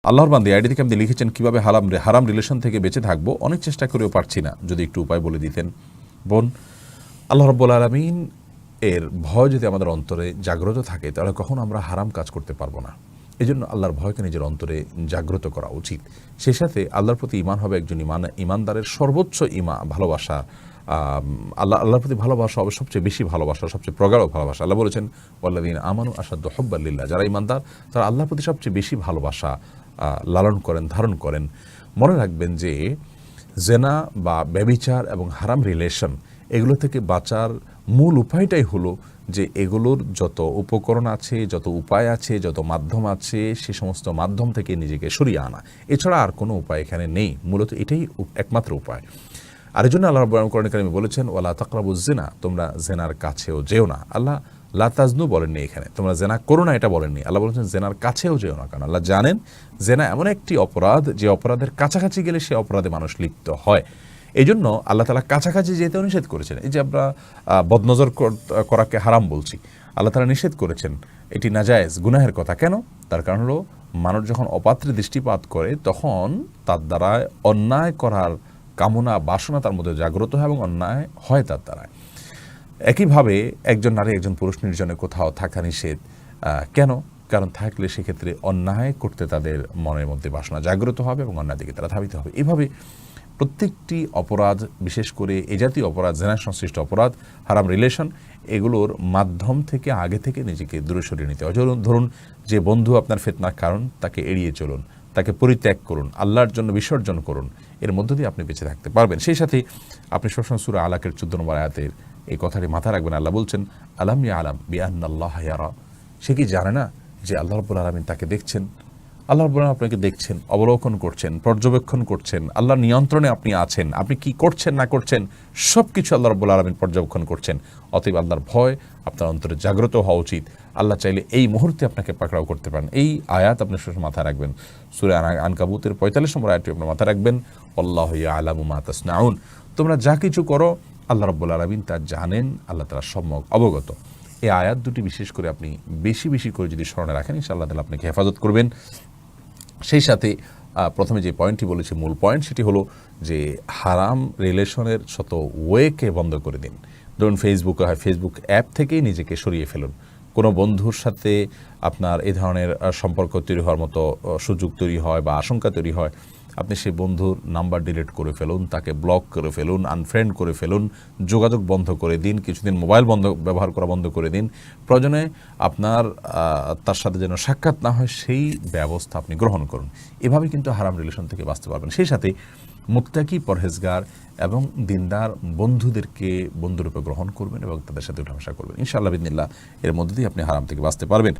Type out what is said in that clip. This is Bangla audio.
আল্লাহর বান্দী আইডি থেকে আপনি লিখেছেন কিভাবে হারাম রিলেশন থেকে বেঁচে থাকবো, অনেক চেষ্টা করেও পারছি না, যদি একটু উপায় বলে দিতেন। বোন, আল্লাহ রাব্বুল আলামিন এর ভয় যদি আমাদের অন্তরে জাগ্রত থাকে তাহলে কখনো আমরা হারাম কাজ করতে পারবো না। এই জন্য আল্লাহর ভয়কে নিজের অন্তরে জাগ্রত করা উচিত। সেই সাথে আল্লাহর প্রতি ঈমান হবে একজন ঈমানদারের সর্বোচ্চ ভালোবাসা। আল্লাহর প্রতি ভালোবাসা হবে সবচেয়ে বেশি ভালোবাসা, সবচেয়ে প্রগাঢ় ভালোবাসা। আল্লাহ বলেছেন ওয়াল্লাযীনা আমানু আশাদ্দু হুব্বান লিল্লাহ, যারা ঈমানদার তারা আল্লাহর প্রতি সবচেয়ে বেশি ভালোবাসা লালন করেন, ধারণ করেন। মনে রাখবেন যে জেনা বা ব্যভিচার এবং হারাম রিলেশন এগুলো থেকে বাঁচার মূল উপায়টাই হলো যে এগুলোর যত উপকরণ আছে, যত উপায় আছে, যত মাধ্যম আছে, সে সমস্ত মাধ্যম থেকে নিজেকে সরিয়ে আনা। এছাড়া আর কোনো উপায় এখানে নেই। মূলত এটাই একমাত্র উপায়। আর এই জন্য আল্লাহ রাব্বুল কোরআনে কারিমে বলেছেন ওয়ালা তাকরাবুজ জিনা, তোমরা জেনার কাছেও যেও না। আল্লাহ লা তাজনু বলেননি এখানে, তোমরা জেনা করো না এটা বলেননি। আল্লাহ বলেছেন জেনার কাছেও যেও না, কারণ আল্লাহ জানেন জেনা এমন একটি অপরাধ যে অপরাধের কাছাকাছি গেলে সে অপরাধে মানুষ লিপ্ত হয়। এই জন্য আল্লাহ তাআলা কাছাকাছি যেতেও নিষেধ করেছেন। এই যে আমরা বদনজর করাকে হারাম বলছি, আল্লাহ তাআলা নিষেধ করেছেন, এটি নাজায়েজ গুনাহের কথা। কেন? তার কারণ হলো মানুষ যখন অপাত্রে দৃষ্টিপাত করে তখন তার দ্বারা অন্যায় করার কামনা বাসনা তার মধ্যে জাগ্রত হয় এবং অন্যায় হয় তার দ্বারা। একইভাবে একজন নারী একজন পুরুষ নির্জনে কোথাও থাকা নিষেধ। কেন? কারণ থাকলে সেক্ষেত্রে অন্যায় করতে তাদের মনের মধ্যে বাসনা জাগ্রত হবে এবং অন্যায় দিকে তারা ধাবিত হবে। এভাবে প্রত্যেকটি অপরাধ, বিশেষ করে এ জাতীয় অপরাধ, জেনা সংশ্লিষ্ট অপরাধ, হারাম রিলেশন, এগুলোর মাধ্যম থেকে আগে থেকে নিজেকে দূরে সরিয়ে নিতে হয়। ধরুন যে বন্ধু আপনার ফিতনার কারণ, তাকে এড়িয়ে চলুন, তাকে পরিত্যাগ করুন, আল্লাহর জন্য বিসর্জন করুন। এর মধ্য দিয়ে আপনি বেঁচে থাকতে পারবেন। সেই সাথে আপনি সবসময় সূরা আলাকের 14 নম্বর আয়াতের এই কথাটি মাথায় রাখবেন। আল্লাহ বলছেন আলাম ইয়ালাম বিআন্নাল্লাহা ইয়ারা, সে কি জানে না যে আল্লাহ রাব্বুল আলামিন তাকে দেখছেন? আল্লাহ রাব্বুল আলামিন আপনাকে দেখছেন, অবলোকন করছেন, পর্যবেক্ষণ করছেন। আল্লাহর নিয়ন্ত্রণে আপনি আছেন। আপনি কি করছেন না করছেন সব কিছু আল্লাহ রাব্বুল আলামিন পর্যবেক্ষণ করছেন। অতএব আল্লাহর ভয় আপনার অন্তরে জাগ্রত হওয়া উচিত। আল্লাহ চাইলে এই মুহূর্তে আপনাকে পাকড়াও করতে পারেন। এই আয়াত আপনি সবসময় মাথায় রাখবেন। সূরা আনকাবুতের 45 নম্বর আয়াতটি আপনি মাথায় রাখবেন, আল্লাহু ইয়ালামু মা তাসনাউন, তোমরা যা কিছু করো আল্লাহ রাব্বুল আলামিন তা জানেন, আল্লাহ তাআলা সম্যক অবগত। এই আয়াত দুটি বিশেষ করে আপনি বেশি বেশি করে যদি স্মরণে রাখেন, ইনশাআল্লাহ তাআলা আপনাকে হেফাজত করবেন। সেই সাথে প্রথমে যে পয়েন্টটি বলেছি, মূল পয়েন্ট, সেটি হলো যে হারাম রিলেশনের শত ওয়েকে বন্ধ করে দিন। ধরুন ফেসবুকে হয়, ফেসবুক অ্যাপ থেকেই নিজেকে সরিয়ে ফেলুন। কোনো বন্ধুর সাথে আপনার এই ধরনের সম্পর্ক তৈরি হওয়ার মতো সুযোগ তৈরি হয় বা আশঙ্কা তৈরি হয়, আপনি সেই বন্ধুর নাম্বার ডিলিট করে ফেলুন, তাকে ব্লক করে ফেলুন, আনফ্রেন্ড করে ফেলুন, যোগাযোগ বন্ধ করে দিন, কিছুদিন মোবাইল ব্যবহার করা বন্ধ করে দিন। প্রয়োজনে আপনার তার সাথে যেন সাক্ষাৎ না হয় সেই ব্যবস্থা আপনি গ্রহণ করুন। এভাবে কিন্তু হারাম রিলেশন থেকে বাঁচতে পারবেন। সেই সাথে মুত্তাকি, পরহেজগার এবং দিনদার বন্ধুদেরকে বন্ধুরূপে গ্রহণ করবেন এবং তাদের সাথে উঠাবসা করবেন। ইনশাআল্লাহ বিদিনিল্লাহ এর মধ্যে দিয়ে আপনি হারাম থেকে বাঁচতে পারবেন।